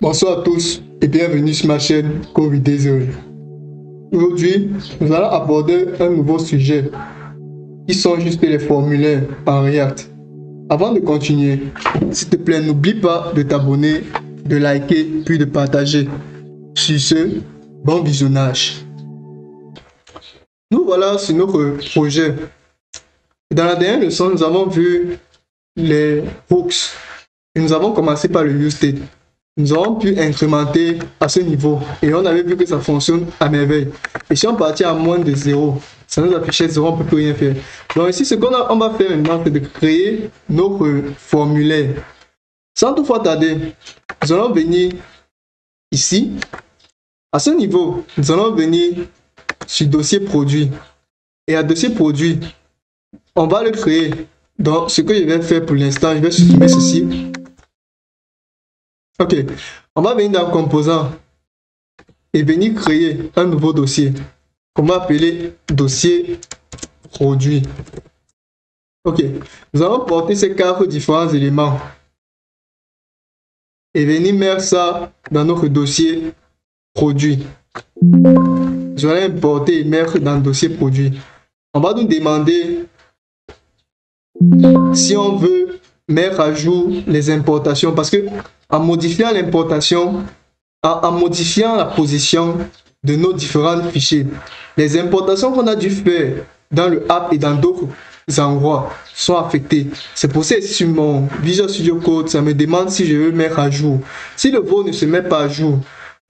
Bonsoir à tous et bienvenue sur ma chaîne Covid-19. Aujourd'hui, nous allons aborder un nouveau sujet qui sont juste les formulaires en React. Avant de continuer, s'il te plaît, n'oublie pas de t'abonner, de liker puis de partager. Sur ce, bon visionnage. Nous voilà sur notre projet. Dans la dernière leçon, nous avons vu les hooks et nous avons commencé par le useState. Nous avons pu incrémenter à ce niveau et on avait vu que ça fonctionne à merveille. Et si on partit à moins de 0, ça nous affichait 0, on ne peut plus rien faire. Donc ici, ce qu'on va faire maintenant, c'est de créer notre formulaire. Sans toutefois tarder, nous allons venir ici. À ce niveau, nous allons venir sur dossier produit. Et à dossier produit, on va le créer. Donc ce que je vais faire pour l'instant, je vais supprimer ceci. Ok, on va venir dans composant et venir créer un nouveau dossier qu'on va appeler dossier produit. Ok, nous allons porter ces 4 différents éléments et venir mettre ça dans notre dossier produit. Je vais importer et mettre dans le dossier produit. On va nous demander si on veut mettre à jour les importations parce que en modifiant l'importation, en modifiant la position de nos différents fichiers, les importations qu'on a dû faire dans le app et dans d'autres endroits sont affectées. C'est pour ça que sur mon Visual Studio Code, ça me demande si je veux mettre à jour. Si le vôtre ne se met pas à jour,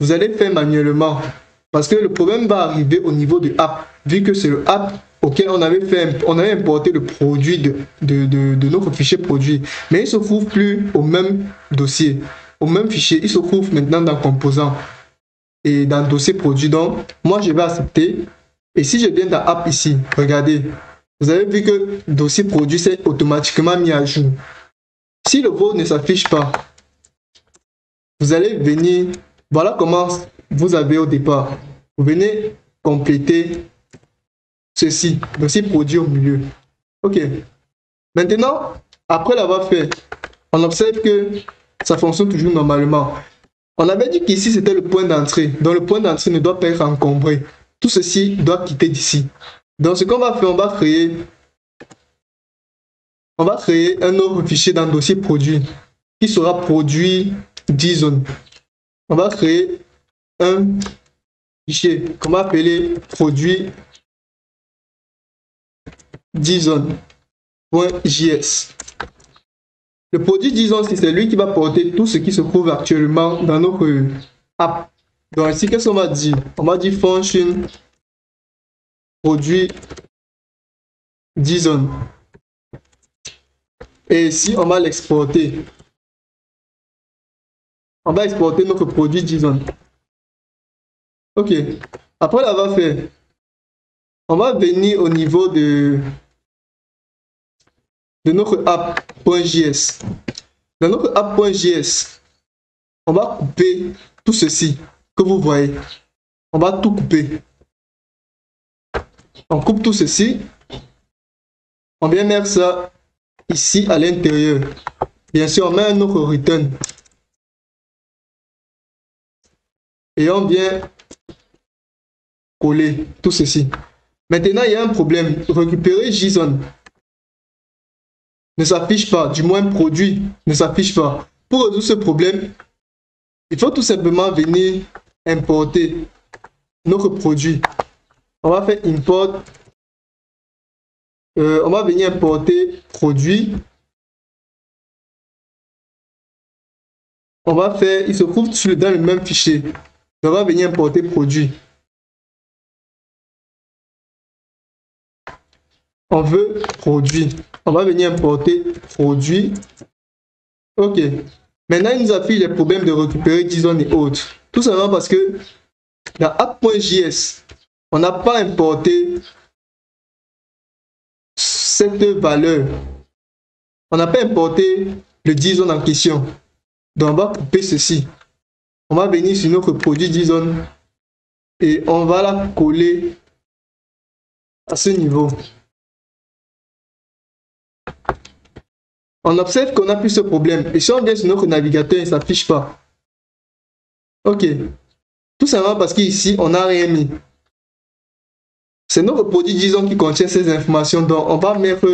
vous allez faire manuellement parce que le problème va arriver au niveau du app, vu que c'est le app auquel on avait importé le produit de notre fichier produit, mais il se trouve plus au même dossier, au même fichier, il se trouve maintenant dans composant et dans dossier produit. Donc, moi je vais accepter. Et si je viens dans app ici, regardez, vous avez vu que le dossier produit s'est automatiquement mis à jour. Si le vôtre ne s'affiche pas, vous allez venir, voilà comment vous avez au départ. Vous venez compléter ceci, dossier produit au milieu. Ok. Maintenant, après l'avoir fait, on observe que ça fonctionne toujours normalement. On avait dit qu'ici c'était le point d'entrée. Donc le point d'entrée ne doit pas être encombré. Tout ceci doit quitter d'ici. Donc ce qu'on va faire, on va créer un autre fichier dans le dossier produit qui sera produit JSON. On va créer un fichier qu'on va appeler produit JSON.js. Le produit JSON, c'est lui qui va porter tout ce qui se trouve actuellement dans notre app. Donc ici, qu'est-ce qu'on va dire? On va dire function produit JSON. Et ici, on va l'exporter. On va exporter notre produit JSON. Ok. Après l'avoir fait, on va venir au niveau de notre app.js. Dans notre app.js, on va couper tout ceci que vous voyez. On va tout couper. On coupe tout ceci. On vient mettre ça ici à l'intérieur. Bien sûr, on met un autre return. Et on vient coller tout ceci. Maintenant, il y a un problème. Récupérer JSON ne s'affiche pas, du moins produit ne s'affiche pas. Pour résoudre ce problème, il faut tout simplement venir importer notre produit. On va faire import. On va venir importer produit. On va faire, il se trouve dans le même fichier. On va venir importer produit. On veut produit. On va venir importer produit. Ok. Maintenant, il nous affiche les problèmes de récupérer JSON et autres. Tout simplement parce que dans app.js, on n'a pas importé cette valeur. On n'a pas importé le JSON en question. Donc, on va couper ceci. On va venir sur notre produit JSON et on va la coller à ce niveau. On observe qu'on a plus ce problème. Et si on vient sur notre navigateur, il ne s'affiche pas. Ok. Tout simplement parce qu'ici, on n'a rien mis. C'est notre produit JSON qui contient ces informations. Donc, on va mettre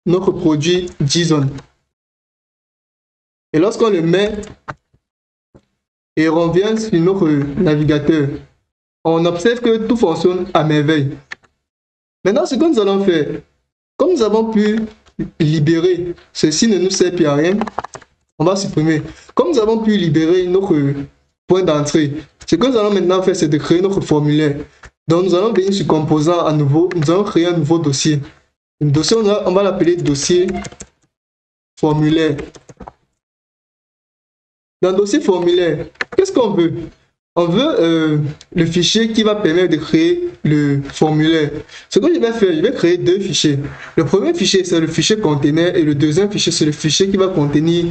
notre produit JSON. Et lorsqu'on le met et revient sur notre navigateur, on observe que tout fonctionne à merveille. Maintenant, ce que nous allons faire, comme nous avons pu libérer, ceci ne nous sert plus à rien, on va supprimer. Comme nous avons pu libérer notre point d'entrée, ce que nous allons maintenant faire, c'est de créer notre formulaire. Donc, nous allons venir sur composant à nouveau, nous allons créer un nouveau dossier. Un dossier, on va l'appeler dossier formulaire. Dans le dossier formulaire, qu'est-ce qu'on veut? On veut le fichier qui va permettre de créer le formulaire. Ce que je vais faire, je vais créer deux fichiers. Le premier fichier, c'est le fichier conteneur et le deuxième fichier, c'est le fichier qui va contenir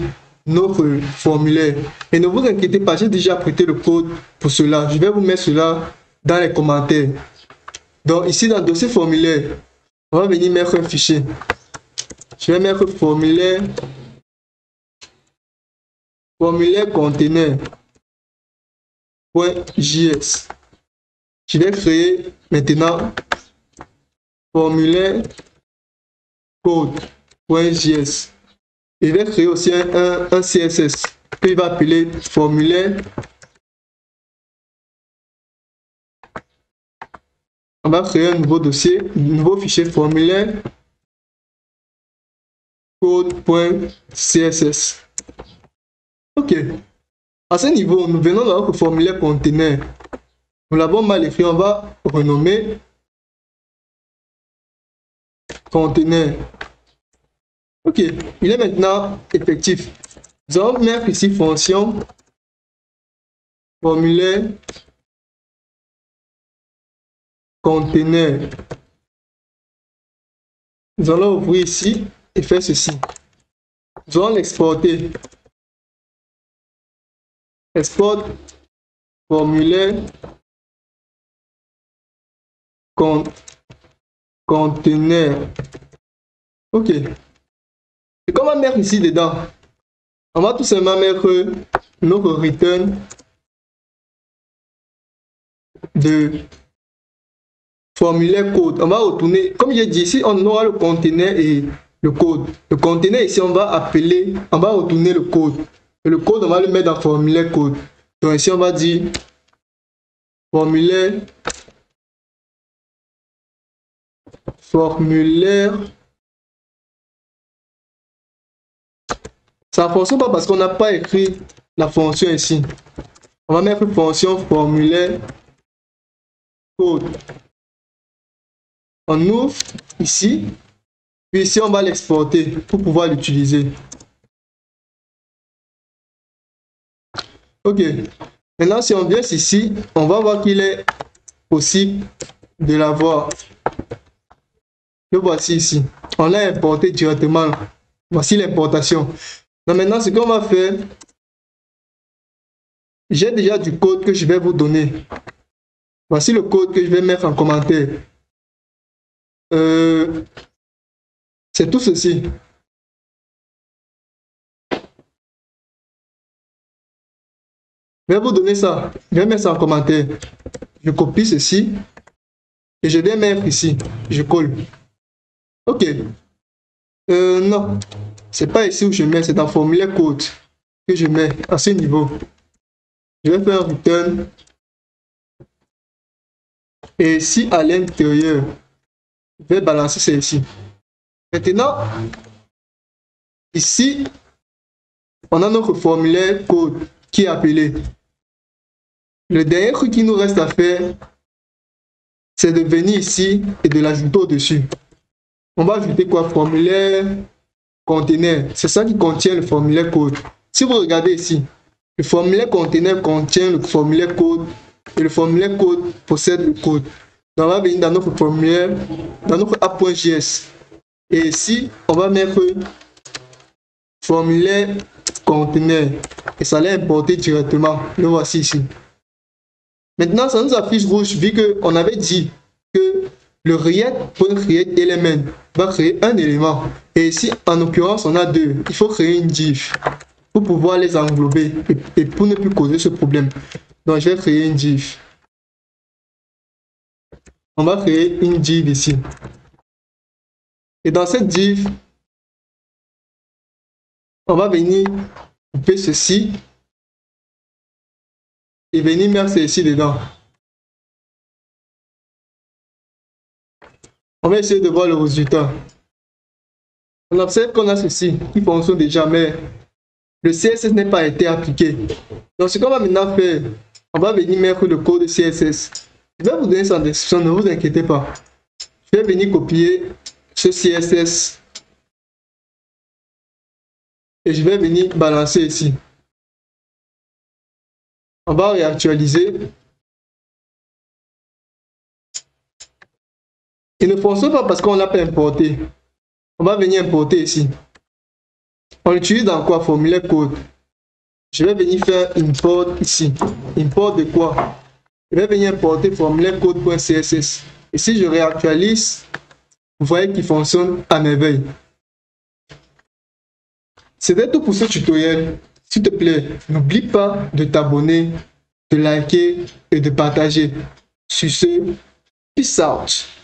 notre formulaire. Et ne vous inquiétez pas, j'ai déjà prêté le code pour cela. Je vais vous mettre cela dans les commentaires. Donc ici, dans le dossier formulaire, on va venir mettre un fichier. Je vais mettre formulaire conteneur. .js. Je vais créer maintenant formulaire code.js. Je vais créer aussi un CSS que je vais appeler formulaire. On va créer un nouveau dossier, un nouveau fichier formulaire code.css. Ok. À ce niveau, nous venons dans notre formulaire conteneur. Nous l'avons mal écrit, on va renommer conteneur. Ok, il est maintenant effectif. Nous allons mettre ici fonction formulaire conteneur. Nous allons ouvrir ici et faire ceci. Nous allons l'exporter. Export formulaire conteneur. Ok. Et qu'on va mettre ici dedans, on va tout simplement mettre notre return de formulaire code. On va retourner, comme j'ai dit ici, on aura le conteneur et le code. Le conteneur ici, on va retourner le code. Et le code, on va le mettre dans formulaire code. Donc ici, on va dire formulaire ça ne fonctionne pas parce qu'on n'a pas écrit la fonction ici. On va mettre fonction formulaire code. On ouvre ici, puis ici on va l'exporter pour pouvoir l'utiliser. Ok. Maintenant, si on vient ici, on va voir qu'il est possible de l'avoir. Le voici ici. On l'a importé directement. Voici l'importation. Donc maintenant, ce qu'on va faire, j'ai déjà du code que je vais vous donner. Voici le code que je vais mettre en commentaire. C'est tout ceci. Je vais vous donner ça. Je vais mettre ça en commentaire. Je copie ceci et je vais mettre ici. Je colle. Ok. Non. C'est pas ici où je mets, c'est dans formulaire code que je mets à ce niveau. Je vais faire un return. Et ici à l'intérieur, je vais balancer ceci. Maintenant, ici, on a notre formulaire code qui est appelé. Le dernier truc qui nous reste à faire, c'est de venir ici et de l'ajouter au-dessus. On va ajouter quoi? Formulaire conteneur. C'est ça qui contient le formulaire code. Si vous regardez ici, le formulaire conteneur contient le formulaire code et le formulaire code possède le code. Donc on va venir dans notre formulaire, dans notre app.js. Et ici, on va mettre formulaire conteneur. Et ça l'est importé directement. Le voici ici. Maintenant, ça nous affiche rouge vu qu'on avait dit que le react.createElement va créer un élément. Et ici, en l'occurrence, on a deux. Il faut créer une div pour pouvoir les englober et pour ne plus causer ce problème. Donc, je vais créer une div. On va créer une div ici. Et dans cette div, on va venir couper ceci et venir mettre ceci dedans. On va essayer de voir le résultat. On observe qu'on a ceci qui fonctionne déjà, mais le CSS n'a pas été appliqué. Donc, ce qu'on va maintenant faire, on va venir mettre le code CSS. Je vais vous donner ça en description, ne vous inquiétez pas. Je vais venir copier ce CSS et je vais venir balancer ici. On va réactualiser. Il ne fonctionne pas parce qu'on ne l'a pas importé. On va venir importer ici. On l'utilise dans quoi? Formulaire code. Je vais venir faire import ici. Import de quoi? Je vais venir importer formulaire code.css. Et si je réactualise, vous voyez qu'il fonctionne à merveille. C'était tout pour ce tutoriel. S'il te plaît, n'oublie pas de t'abonner, de liker et de partager. Sur ce, peace out.